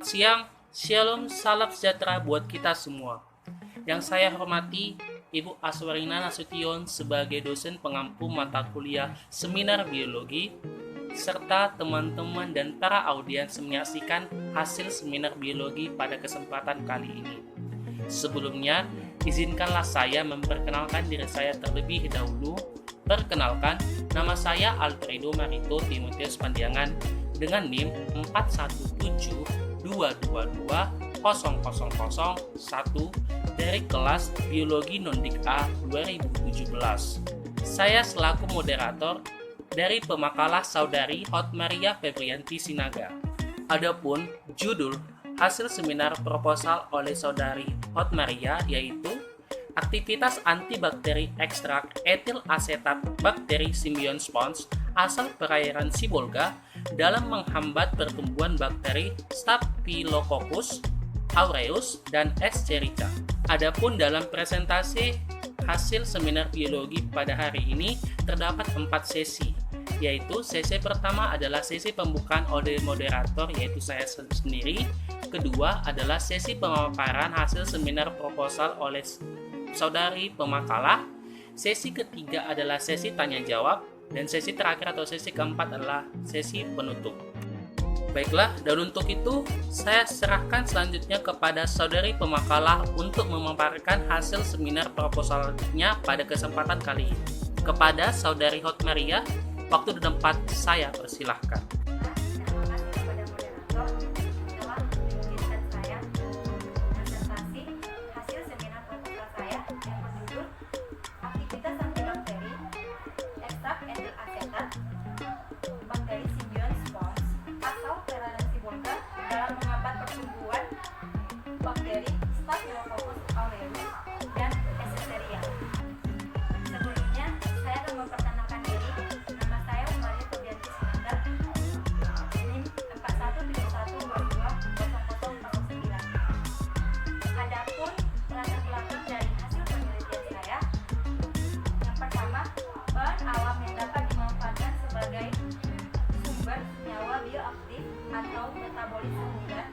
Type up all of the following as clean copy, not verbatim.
Siang, Shalom, salam sejahtera buat kita semua. Yang saya hormati, Ibu Aswarina Nasution sebagai dosen pengampu mata kuliah Seminar Biologi, serta teman-teman dan para audiens menyaksikan hasil Seminar Biologi pada kesempatan kali ini. Sebelumnya, izinkanlah saya memperkenalkan diri saya terlebih dahulu. Perkenalkan, nama saya Alfredo Marito Timotius Pandiangan dengan NIM 4172220001 dari kelas Biologi Nondik A 2017. Saya selaku moderator dari pemakalah saudari Hotmaria Febrianti Sinaga. Adapun judul hasil seminar proposal oleh saudari Hotmaria yaitu aktivitas antibakteri ekstrak etil asetat bakteri Symbion spons asal perairan Sibolga dalam menghambat pertumbuhan bakteri Staphylococcus aureus dan Escherichia. Adapun dalam presentasi hasil seminar biologi pada hari ini terdapat 4 sesi, yaitu sesi pertama adalah sesi pembukaan oleh moderator yaitu saya sendiri, kedua adalah sesi pemaparan hasil seminar proposal oleh saudari pemakalah, sesi ketiga adalah sesi tanya jawab, dan sesi terakhir atau sesi keempat adalah sesi penutup. Baiklah, dan untuk itu saya serahkan selanjutnya kepada saudari pemakalah untuk memaparkan hasil seminar proposalnya pada kesempatan kali ini. Kepada saudari Hotmaria, waktu dan tempat saya persilahkan. Bakteri Symbion spons asal perairan Sibolga dalam menghambat pertumbuhan bakteri Staphylococcus aureus dan Escherichia. Sebelumnya, saya akan memperkenalkan diri. Nama saya Maria Febrianti Sinaga, NIM 4171220009. Adapun latar belakang dari hasil penelitian saya, yang pertama, bahan alam yang dapat dimanfaatkan sebagai sumber senyawa bioaktif atau metabolit sekunder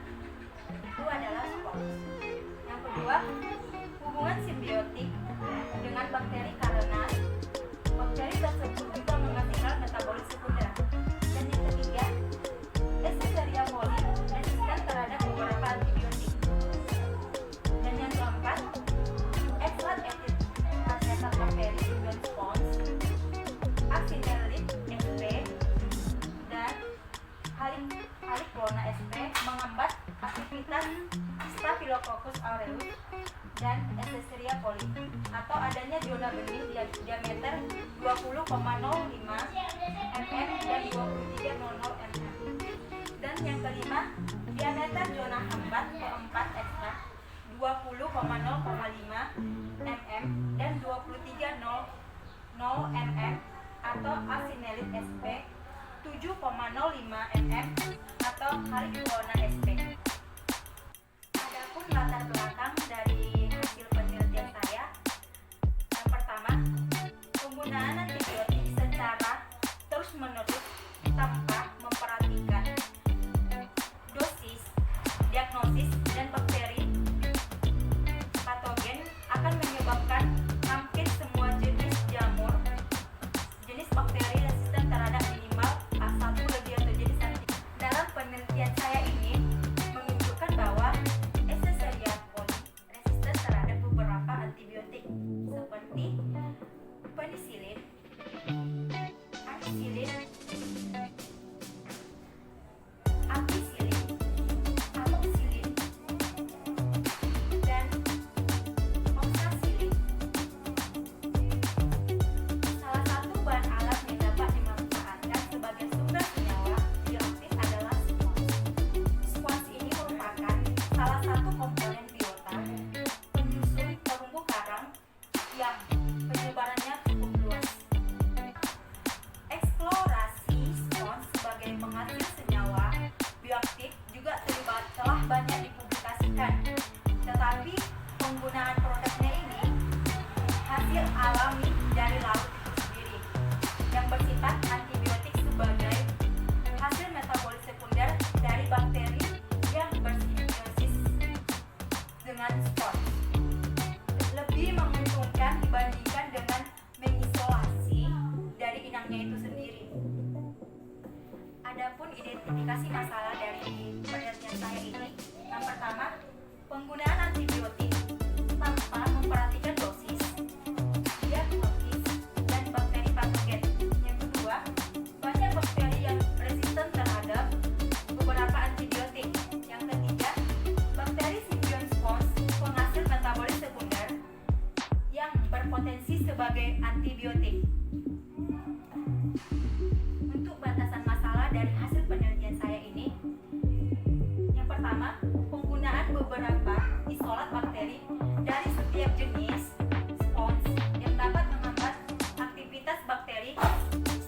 itu adalah spons. Yang kedua, hubungan simbiotik dengan bakteri karena bakteri tersebut juga menghasilkan metabolit sekunder. Dan yang ketiga, Escherichia coli resisten terhadap beberapa antibiotik. Dan yang keempat, ekstrak etil asetat bakteri Symbion spons Acinilerid sp dan Halicrona sp menghambat aktivitas Staphylococcus aureus dan Escherichia coli atau adanya zona benih diameter 20,05 mm dan 23,00 mm. Dan yang kelima, diameter zona hambat keempat ekstrak 20,05 mm dan 23,00 mm atau Acinilerid sp 7,05 mm atau Halicrona sp. Adapun latar belakang dari hasil penelitian saya, yang pertama, penggunaan antibiotik secara terus-menerus tanpa memperhatikan dosis, diagnosis, dan bakteri patogen akan menyebabkan hampir semua jenis jamur, jenis bakteri resisten terhadap minimal A1 lebih atau jenis anti. Dalam penelitian saya ini menunjukkan bahwa Escherichia coli resisten terhadap beberapa antibiotik seperti penisilin, ampicillin, amoxicillin, dan oxacillin. Salah satu bahan alam yang dapat dimanfaatkan sebagai sumber senyawa bioaktif adalah spons. Spons ini merupakan salah satu komponen biota penyusun terumbu karang yang penyebarannya cukup luas. Eksplorasi spons sebagai penghasil senyawa bioaktif juga telah banyak dipublikasikan, tetapi penggunaan produknya ini hasil alami dari laut itu sendiri yang bersifat antibiotik sebagai hasil metabolit sekunder dari bakteri yang bersifat sebagai antibiotik. Untuk batasan masalah dari hasil penelitian saya ini, yang pertama, penggunaan beberapa isolat bakteri dari setiap jenis spons yang dapat menghambat aktivitas bakteri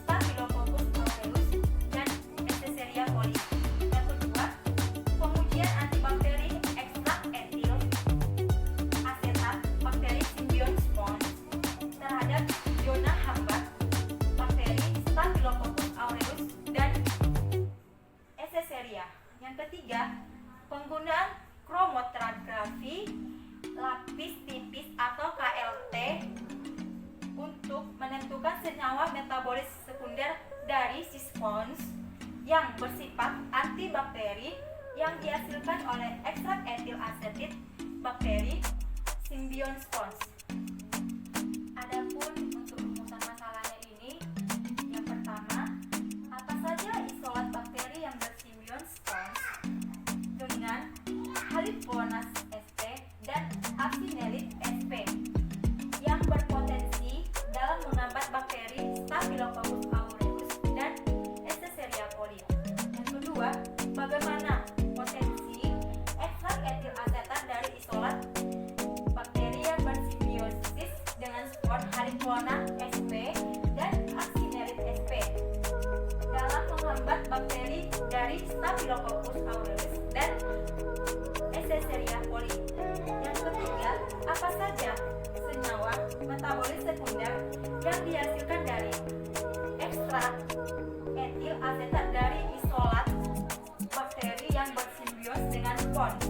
Staphylococcus aureus dan Neisseria coli. Yang kedua, pengujian antibakteri ekstrak etil asetat bakteri Symbiont spons terhadap zona hambat bakteri Staphylococcus aureus dan Neisseria. Yang ketiga, penggunaan kromatografi lapis tipis atau KLT untuk menentukan senyawa metabolis sekunder dari si spons yang bersifat antibakteri yang dihasilkan oleh ekstrak etil asetit bakteri Symbiont spons. Adapun untuk rumusan masalahnya ini, yang pertama, apa saja isolat bakteri yang bersymbiont spons dengan Haliponas sp dan Actinelid sp yang berpotensi dalam menghambat bakteri Staphylococcus aureus dan Neisseria coli. Yang kedua, bagaimana potensi ekstrak etil asetat dari isolat bakteri yang bersimbiosis dengan spon Haliponas sp dan Actinelid sp dalam menghambat bakteri dari Staphylococcus aureus dan Neisseria coli. Yang ketiga, apa saja senyawa metabolis sekunder yang dihasilkan dari ekstrak etil asetat dari isolat bakteri yang bersimbios dengan spons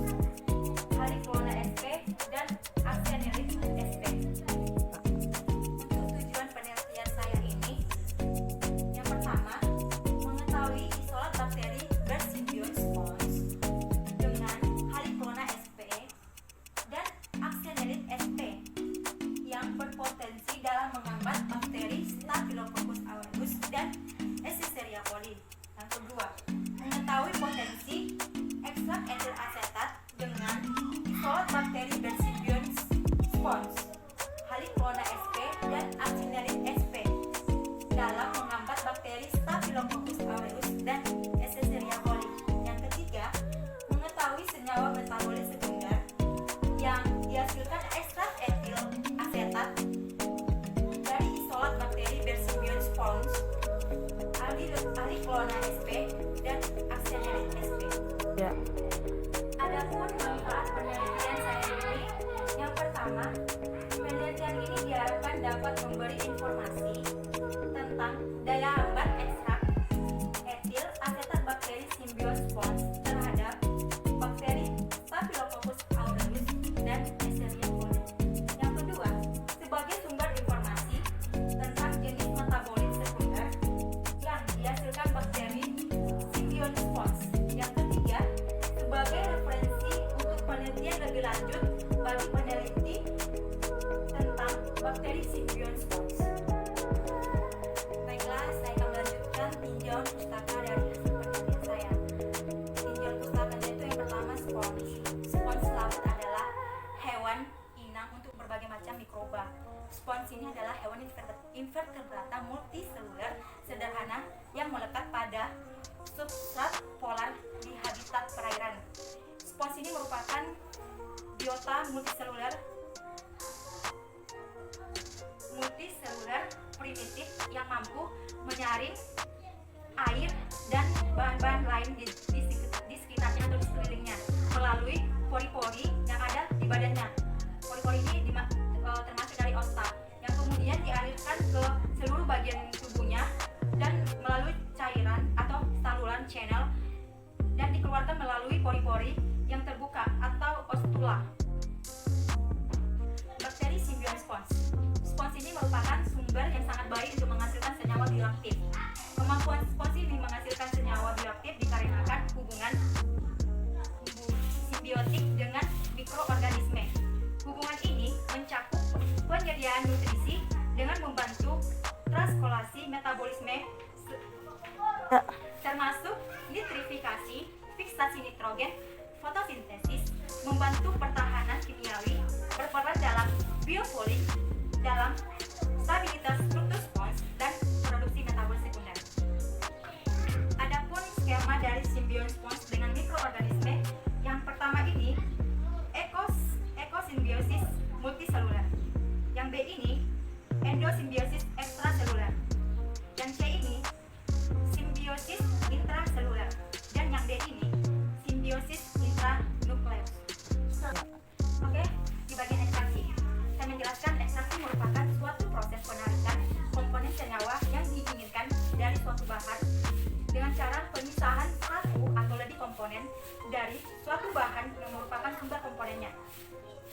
Haliponas sp dan Actinelid sp. Untuk tujuan penelitian saya ini, yang pertama, mengetahui isolat bakteri bersimbiont spons dengan Haliponas sp dan Actinelid sp yang berpotensi dalam menghambat bakteri Staphylococcus aureus dan Neisseria coli. Yang kedua, mengetahui potensi ekstrak etil asetat dengan isolat bakteri bersimbiont spons Haliponas sp dan Actinelid sp dalam menghambat bakteri Staphylococcus aureus dan Neisseria coli. Yang ketiga, mengetahui senyawa metabolis sekunder yang dihasilkan ekstrak etil asetat dari isolat bakteri bersimbiont spons Haliponas sp dan Actinelid sp. Ya. Adapun manfaat penelitian saya ini, yang pertama, penelitian ini diharapkan dapat memberi informasi tentang daya hambat ekstrak etil asetat bakteri Symbiont spons terhadap bakteri Staphylococcus aureus dan Neisseria coli. Yang kedua, sebagai sumber informasi tentang jenis metabolit sekunder yang dihasilkan bakteri Symbiont spons. Yang ketiga, sebagai referensi untuk penelitian lebih lanjut bagi peneliti tentang bakteri Symbiont spons. Baiklah, saya akan melanjutkan tinjauan pustaka dari hasil penelitian saya. Tinjauan pustakanya itu yang pertama spons. Spons laut adalah hewan inang untuk berbagai macam mikroba. Spons ini adalah hewan invertebrata multiseluler sederhana yang melekat pada substrat polar di habitat perairan. Spons ini merupakan biota multiseluler primitif yang mampu menyaring air dan bahan-bahan lain di sekitarnya atau di sekelilingnya melalui pori-pori yang ada di badannya. Pori-pori ini termasuk dari otak yang kemudian dialirkan ke seluruh bagian tubuhnya dan melalui cairan atau saluran channel dan dikeluarkan melalui pori-pori yang terbuka atau ostula. Bakteri Symbiont spons. Spons ini merupakan sumber yang sangat baik untuk menghasilkan senyawa bioaktif. Kemampuan spons ini menghasilkan senyawa bioaktif dikarenakan hubungan simbiotik dengan mikroorganisme. Hubungan ini mencakup penyediaan nutrisi dengan membantu transkolasi metabolisme termasuk nitrifikasi, fiksasi nitrogen, fotosintesis, membantu pertahanan kimiawi, berperan dalam biopolik dalam stabilitas struktur spons, dan produksi metabolit sekunder. Adapun skema dari simbion spons dengan mikroorganisme, yang pertama ini ekosimbiosis multiseluler. Yang B ini endosimbiosis ekstraseluler. Yang C ini simbiosis intraseluler. Dan yang D ini simbiosis intranukleus. Oke, di bagian ekstraksi, saya menjelaskan ekstraksi merupakan suatu proses penarikan komponen senyawa yang diinginkan dari suatu bahan dengan cara pemisahan satu atau lebih komponen dari suatu bahan yang merupakan sumber komponennya.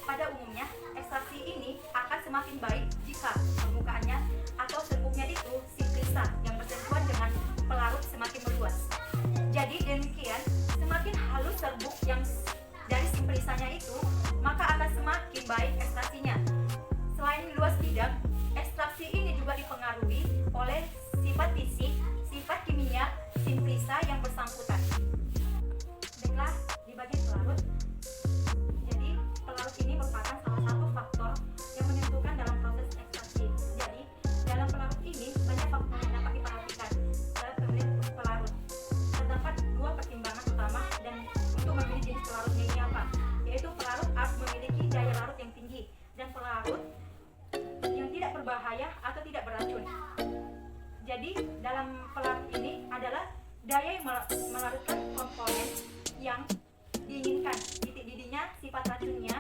Pada umumnya, ekstraksi ini akan semakin baik jika permukaannya atau serbuknya itu simplisa yang bersentuhan dengan pelarut semakin meluas. Jadi demikian, semakin halus serbuk yang dari simplisanya itu, maka akan semakin baik ekstraksinya. Selain luas bidang, ekstraksi ini juga dipengaruhi oleh sifat fisik, sifat kimia simplisa yang bersangkutan. Baiklah, di bagian pelarut. Jadi, pelarut ini merupakan salah satu faktor yang menentukan dalam proses ekstraksi. Jadi, dalam pelarut ini banyak faktor yang dapat diperhatikan dalam pemilihan pelarut. Terdapat dua pertimbangan utama dan untuk memilih jenis pelarutnya ini apa, yaitu pelarut harus memiliki daya larut yang tinggi dan pelarut yang tidak berbahaya atau tidak beracun. Jadi dalam pelarut ini adalah daya yang melarutkan komponen yang diinginkan, titik didihnya, sifat racunnya,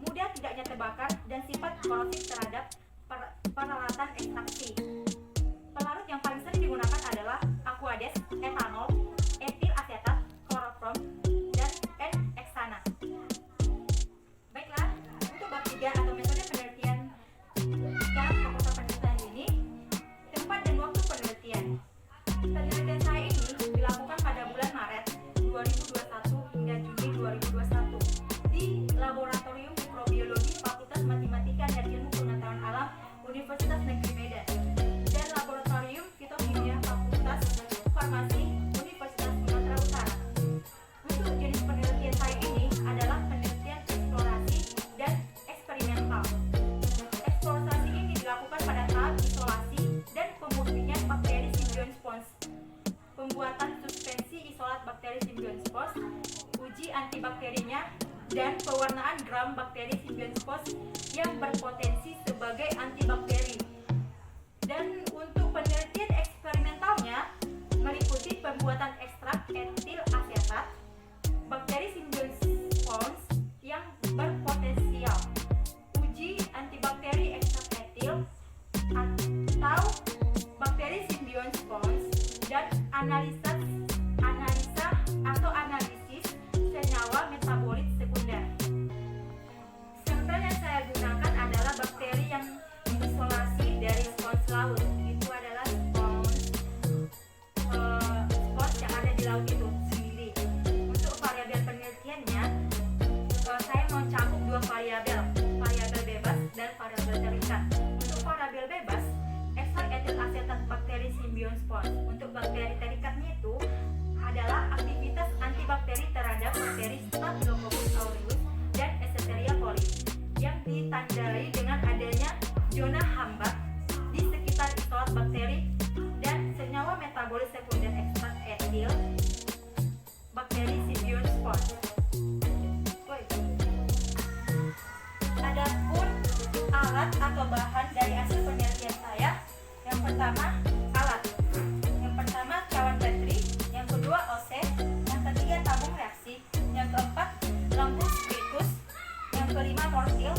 mudah tidaknya terbakar, dan sifat korosif terhadap peralatan ekstraksi. Pelarut yang paling sering digunakan adalah aqueous, etanol, etil asetat, kloroprom, dan N-heksana. Baiklah, untuk bab 3 atau metode penelitian dalam proposal penelitian ini, tempat dan waktu penelitian. Penelitian saya ini dilakukan pada bulan Maret 2021 hingga Juni 2021 di Laboratorium Mikrobiologi Fakultas Matematika dan Ilmu Pengetahuan Alam Universitas Negeri Medan dan Laboratorium Fitokimia Fakultas Farmasi Universitas Sumatera Utara. Untuk jenis penelitian saya ini adalah penelitian eksplorasi dan eksperimental. Eksplorasi ini dilakukan pada tahap isolasi dan pemurnian bakteri simbion spons, pembuatan suspensi isolat bakteri simbion spons, uji antibakterinya, dan pewarnaan gram bakteri simbion spons yang berpotensi sebagai antibakteri. Dan untuk penelitian eksperimentalnya meliputi pembuatan ekstrak etil asetat bakteri simbion spons yang berpotensial, uji antibakteri ekstrak etil atau bakteri simbion spons, dan analisa atau analisis senyawa metabolit sekunder. Sampel yang saya gunakan adalah bakteri yang diisolasi dari spons laut. Itu adalah spons yang ada di laut itu sendiri. Untuk variabel penelitiannya, saya mencakup dua variabel bebas dan variabel terikat. Untuk variabel bebas, ekstrak etil asetat bakteri simbion spons. Untuk bakteri terikatnya itu adalah aktivitas antibakteri terhadap bakteri Staphylococcus aureus dan Escherichia coli yang ditandai dengan adanya zona hambat di sekitar isolat bakteri dan senyawa metabolit sekunder ekstrak etil bakteri simbion spons. Adapun alat atau bahan dari hasil penelitian saya, yang pertama alat, yang pertama cawan bateri, yang kedua OC, yang ketiga tabung reaksi, yang keempat lampu spiritus, yang kelima mortil,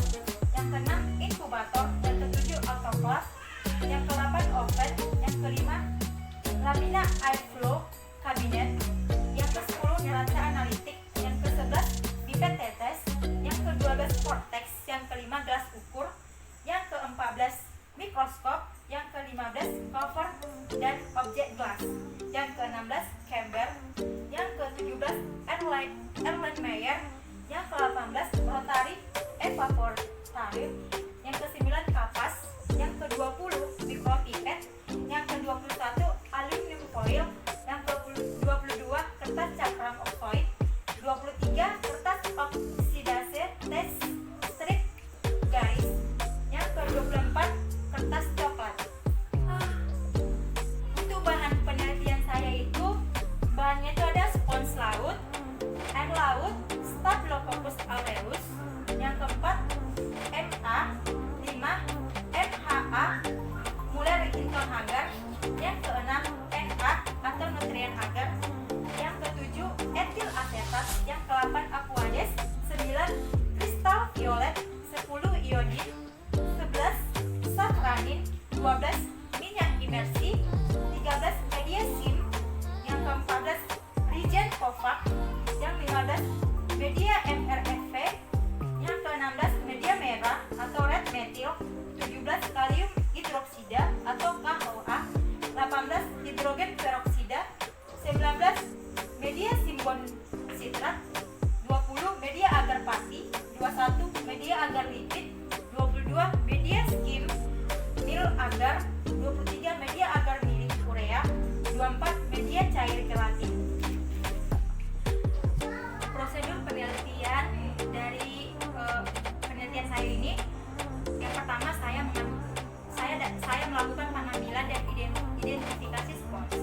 yang keenam inkubator, yang ketujuh autoclave, yang ke-8 oven, yang kelima lamina airflow cabinet, yang ke-10 neraca analitik, yang ke-11 pipet tetes, yang ke-12 vortex, yang ke-5 gelas ukur, yang ke-14 mikroskop, yang ke-15 cover dan objek gelas, yang ke-16 camber, yang ke-17 Erlenmeyer, yang ke-18 rotary evaporatorium, yang ke-9 kapas, yang ke-20 mikropipet, yang ke-21 aluminium foil, yang ke-22 kertas cakram oksoid, 23 kertas oksidase tes strip garis, yang ke-24 kertas laut Staphylococcus aureus. Yang keempat MA. 5 MHA Muller-Rickinson agar. Yang keenam NA atau nutrien agar. Yang ketujuh etil asetat. Yang ke-8 aquades. 9 kristal violet. 10 iodin. 11 safranin. 12 minyak imersi. 13 media sim. Yang ke-14 reagent kovac. Yang 15 media MRFV. Yang ke-16 media merah atau red methyl. 17 kalium hidroksida atau KOA. 18 hidrogen peroksida. 19 media simbon sitrat. 20 media agar pati. 21 media agar lipid. 22 media skim mil agar. 23 media agar milik urea. 24 media cair gelatin. Prosedur penelitian dari penelitian saya ini, yang pertama saya melakukan pengambilan dan identifikasi spons.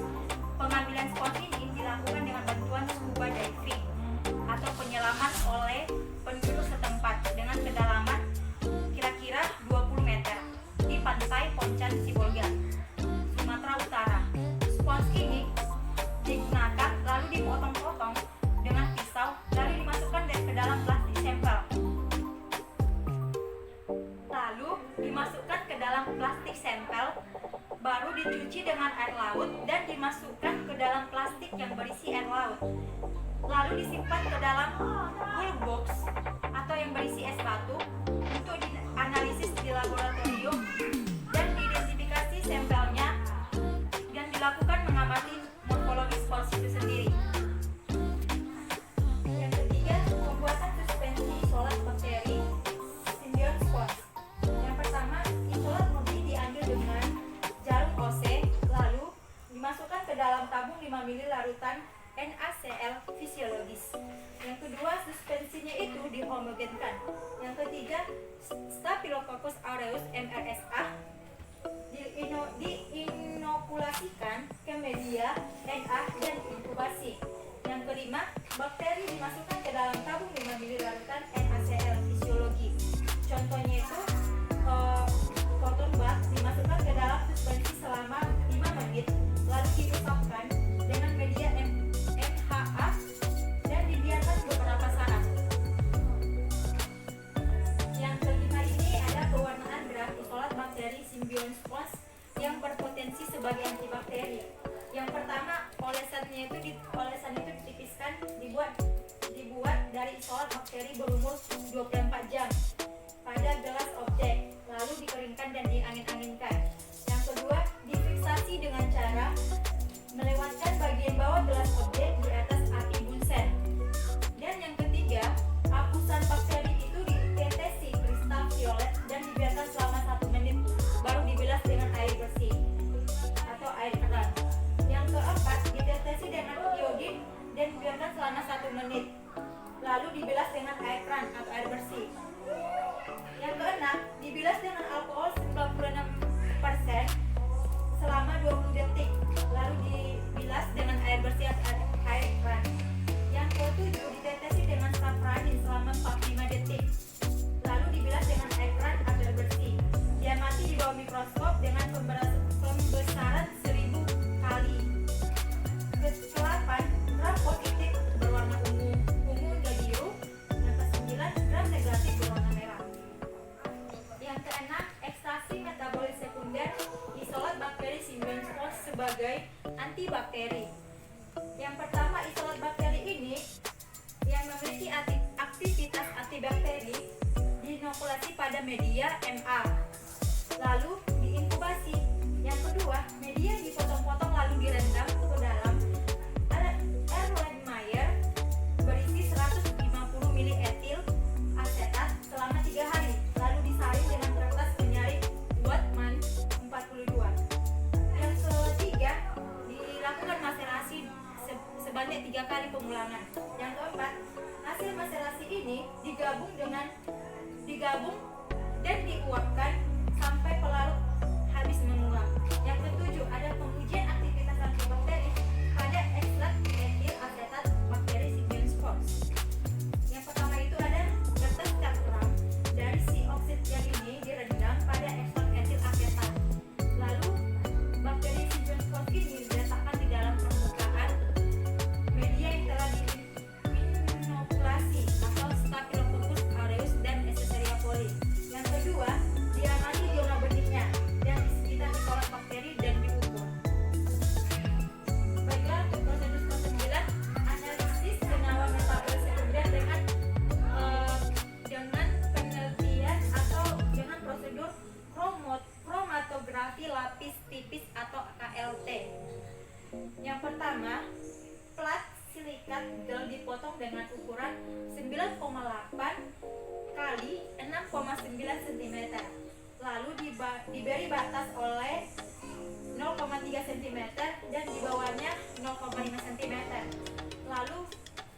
Pengambilan spons ini dilakukan dengan bantuan scuba diving atau penyelaman oleh penduduk setempat dengan kedalaman kira-kira 20 meter di pantai Poncan Sibolga, Sumatera Utara. Spons ini digunakan lalu dipotong-potong dengan pisau lalu dimasukkan ke dalam plastik sampel. Lalu dimasukkan ke dalam plastik sampel, baru dicuci dengan air laut dan dimasukkan ke dalam plastik yang berisi air laut. Lalu disimpan ke dalam bulk box atau yang berisi es batu untuk dianalisis di laboratorium dan diidentifikasi sampelnya dan dilakukan mengamati morfologi spons itu sendiri. Yang ketiga, pembuatan suspensi isolat bakteri symbiont spons. Yang pertama, isolat murni diambil dengan jarum OC, lalu dimasukkan ke dalam tabung 5 ml larutan NaCl fisiologis. Yang kedua, suspensinya itu dihomogenkan. Yang ketiga, Staphylococcus aureus MRSA diinokulasikan ke media Na dan inkubasi. Yang kelima, bakteri dimasukkan ke dalam tabung 5 ml larutan NaCl fisiologi. Contohnya itu cotton bud dimasukkan ke dalam suspensi selama 5 menit, lalu diusapkan dengan media MHA dan dibiarkan beberapa saat. Yang kelima ini ada pewarnaan graf isolat bakteri symbiont spons yang berpotensi sebagai antibakteri. Yang pertama, olesan itu ditipiskan dibuat dari isolat bakteri berumur 24 jam pada gelas objek, lalu dikeringkan dan diangin-anginkan. Yang kedua, difiksasi dengan cara melewatkan bagian bawah gelas objek di atas api bunsen. Dan yang ketiga, hapusan bakteri itu ditetesi kristal violet dan dibiarkan selama 1 menit, baru dibilas dengan air bersih atau air keran. Yang keempat, ditetesi dengan iodin dan dibiarkan selama 1 menit, lalu dibilas dengan air keran atau air bersih. Yang keenam, dibilas dengan alkohol 96% selama 20 detik, lalu dibilas dengan air bersih atau air keran. Yang ketujuh, ditetesi dengan safranin selama 45 detik, lalu dibilas dengan air keran atau air bersih. Diamati di bawah mikroskop dengan pembesaran 1000 kali. Ke-8, gram positif berwarna ungu hingga biru. Yang ke-9, gram negatif berwarna merah. Yang keenam, ekstraksi metabolit sekunder isolat bakteri symbiont spons sebagai antibakteri. Yang pertama, isolat bakteri ini yang memiliki aktivitas antibakteri diinokulasi pada media Ma, lalu diinkubasi. Yang kedua, media dipotong-potong lalu direndam ke dalam Erlenmeyer berisi 150 ml etil asetat selama 3 hari, lalu disaring dengan kertas penyaring Wattmann 42. Yang ketiga, dilakukan maserasi sebanyak 3 kali pengulangan. Yang keempat, hasil maserasi ini digabung dan diuapkan sampai pelarut habis menguap. Yang ketujuh, ada pengujian aktivitas antibakteri pada ekstrak etil asetat bakteri symbiont spons. 9,8 kali 6,9 cm. Lalu diberi batas oleh 0,3 cm dan di bawahnya 0,5 cm. Lalu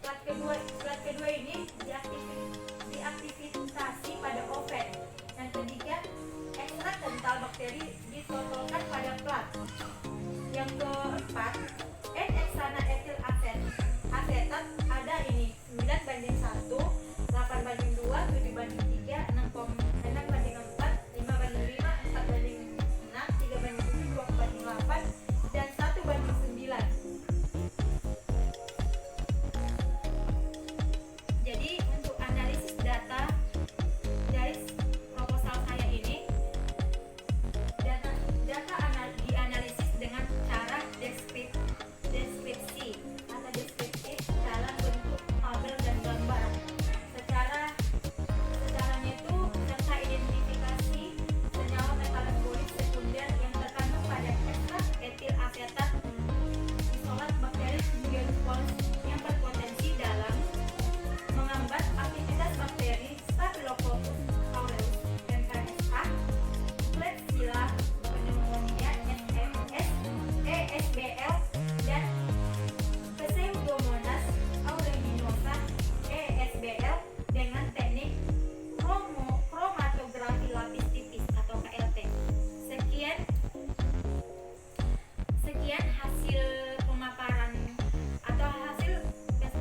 plat kedua ini diaktifasi pada oven. Yang ketiga, ekstrak kental bakteri ditotolkan pada plat. Yang keempat, N-heksana etil asetat ada ini 9:1, 8:2, 7:3, 6:4, 5:5, 4:6, 3:7, 2:8, dan 1:9. Jadi untuk analisis data dari proposal saya ini, data dianalisis dengan cara deskripsi atau deskriptif dalam bentuk tabel dan gambar. Secaranya itu serta identifikasi senyawa metabolit sekunder yang terkandung pada ekstrak etil asetat isolat bakteri Biospores yang berpotensi dalam menghambat aktivitas bakteri Staphylococcus aureus MRSA, Klebsiella pneumonia SFS, ESBL, dan Pseudomonas aeruginosa ESBL dengan teknik kromatografi lapis tipis atau KLT. Sekian hasil pemaparan atau hasil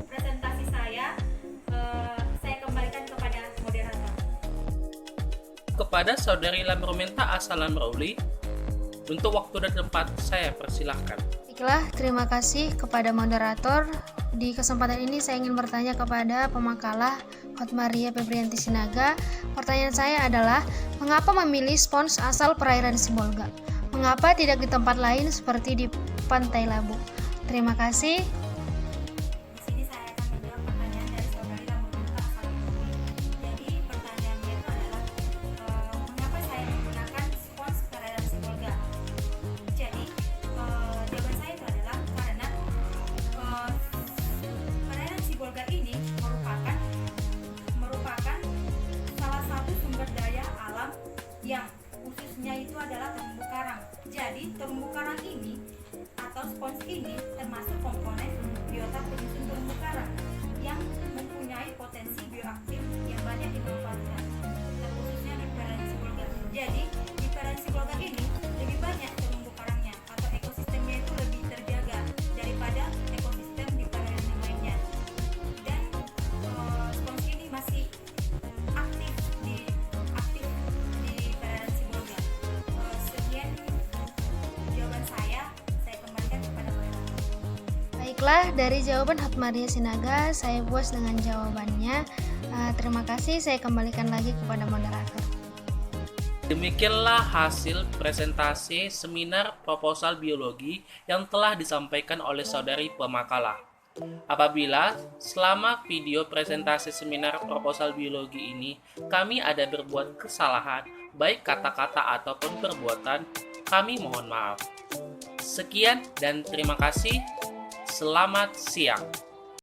presentasi saya. Saya kembalikan kepada moderator. Kepada Saudari Lamromenta asal Lamrauli, untuk waktu dan tempat saya persilahkan. Baiklah, terima kasih kepada moderator. Di kesempatan ini saya ingin bertanya kepada pemakalah Hotmaria Febrianti Sinaga. Pertanyaan saya adalah, mengapa memilih spons asal perairan Sibolga? Mengapa tidak di tempat lain seperti di Pantai Labu? Terima kasih. Di sini saya akan menjawab pertanyaan dari saudari Lamromenta asal Lamrauli. Jadi pertanyaannya itu adalah mengapa saya menggunakan spons perairan Sibolga? Jadi jawaban saya itu adalah karena perairan Sibolga ini merupakan salah satu sumber daya alam yang khususnya itu adalah terumbu karang. Jadi terumbu karang ini atau spons ini termasuk komponen biota penyusun terumbu karang yang mempunyai potensi bioaktif yang banyak dimanfaatkan, terkhususnya di perairan Sibolga. Jadi di perairan Sibolga ini lebih banyak terumbu karangnya atau ekosistemnya itu lebih terjaga daripada ekosistem di perairan yang lainnya. Dan spons ini masih aktif di perairan Sibolga. Sekian jawaban saya kembalikan kepada moderator. Baiklah, dari jawaban Hotmaria Sinaga, saya puas dengan jawabannya. Terima kasih, saya kembalikan lagi kepada moderator. Demikianlah hasil presentasi seminar proposal biologi yang telah disampaikan oleh Saudari pemakalah. Apabila selama video presentasi seminar proposal biologi ini kami ada berbuat kesalahan, baik kata-kata ataupun perbuatan, kami mohon maaf. Sekian dan terima kasih. Selamat siang.